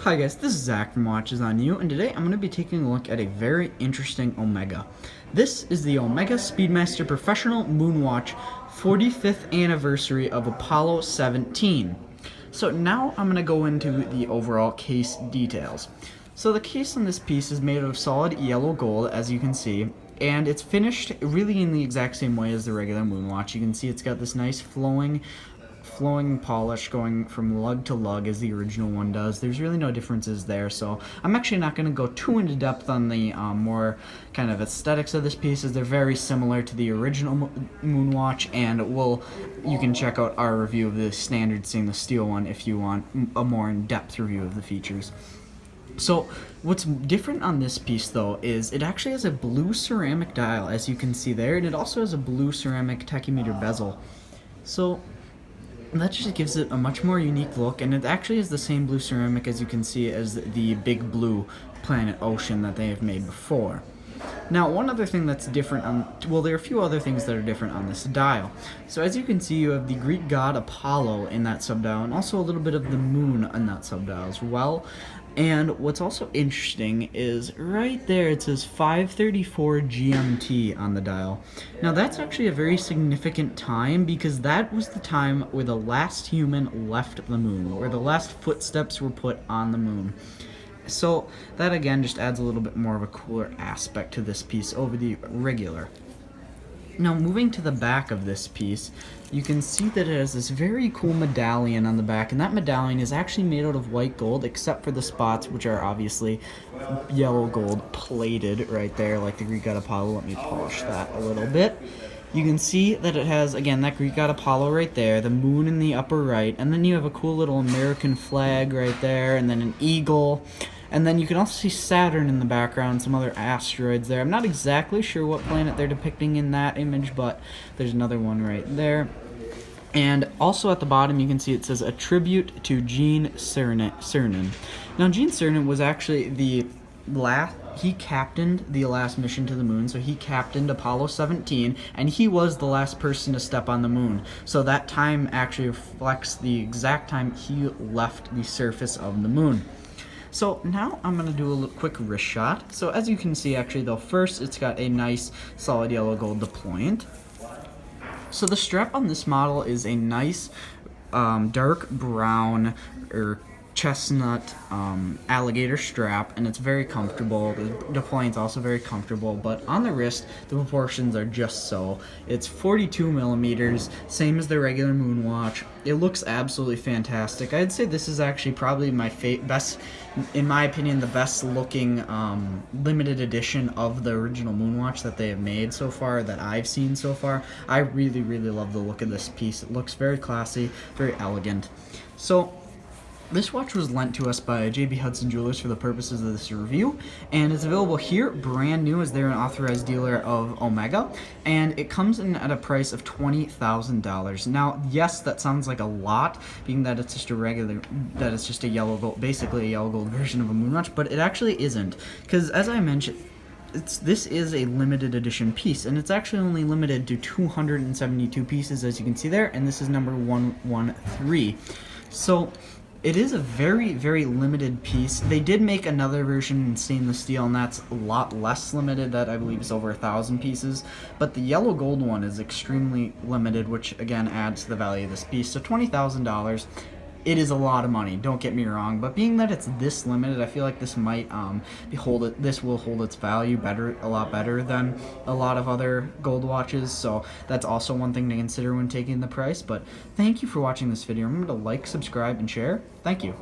Hi guys, this is Zach from Watches on You, and today I'm going to be taking a look at a very interesting Omega. This is the Omega Speedmaster Professional Moonwatch 45th anniversary of Apollo 17. So now I'm going to go into the overall case details. So the case on this piece is made of solid yellow gold, as you can see, and it's finished really in the exact same way as the regular Moonwatch. You can see it's got this nice flowing polish going from lug to lug as the original one does. There's really no differences there, so I'm actually not going to go too into depth on the more kind of aesthetics of this piece, as they're very similar to the original Moonwatch, and you can check out our review of the standard stainless steel one if you want a more in-depth review of the features. So what's different on this piece though is it actually has a blue ceramic dial, as you can see there, and it also has a blue ceramic tachymeter bezel. So that just gives it a much more unique look, and it actually is the same blue ceramic, as you can see, as the big blue Planet Ocean that they have made before. Now, one other thing that's different there are a few other things that are different on this dial. So as you can see, you have the Greek god Apollo in that subdial, and also a little bit of the moon in that subdial as well. And what's also interesting is right there it says 5:34 GMT on the dial. Now that's actually a very significant time, because that was the time where the last human left the moon, where the last footsteps were put on the moon. So that again just adds a little bit more of a cooler aspect to this piece over the regular. Now moving to the back of this piece, you can see that it has this very cool medallion on the back, and that medallion is actually made out of white gold, except for the spots, which are obviously yellow gold plated right there, like the Greek god Apollo. Let me polish that a little bit. You can see that it has, again, that Greek god Apollo right there, the moon in the upper right, and then you have a cool little American flag right there, and then an eagle. And then you can also see Saturn in the background, some other asteroids there. I'm not exactly sure what planet they're depicting in that image, but there's another one right there. And also at the bottom you can see it says a tribute to Gene Cernan. Now Gene Cernan was actually he captained the last mission to the moon, so he captained Apollo 17, and he was the last person to step on the moon. So that time actually reflects the exact time he left the surface of the moon. So now I'm going to do a quick wrist shot. So as you can see, actually though, first it's got a nice solid yellow gold deployant. So the strap on this model is a nice dark brown or chestnut alligator strap, and it's very comfortable. The deployant's also very comfortable, but on the wrist the proportions are just so. It's 42 millimeters, same as the regular Moonwatch. It looks absolutely fantastic. I'd say this is actually probably my best, in my opinion, the best looking limited edition of the original Moonwatch that they have made so far, that I've seen so far. I really love the look of this piece. It looks very classy, very elegant. So this watch was lent to us by JB Hudson Jewelers for the purposes of this review, and it's available here brand new, as they're an authorized dealer of Omega, and it comes in at a price of $20,000. Now, yes, that sounds like a lot, being that it's just a yellow gold, basically a yellow gold version of a Moonwatch, but it actually isn't, because as I mentioned, this is a limited edition piece, and it's actually only limited to 272 pieces, as you can see there, and this is number 113. So it is a very limited piece. They did make another version in stainless steel, and that's a lot less limited. That I believe is over 1,000 pieces. But the yellow gold one is extremely limited, which again adds to the value of this piece. So $20,000. It is a lot of money, don't get me wrong, but being that it's this limited, I feel like this might this will hold its value a lot better than a lot of other gold watches. So that's also one thing to consider when taking the price. But thank you for watching this video. Remember to like, subscribe, and share. Thank you.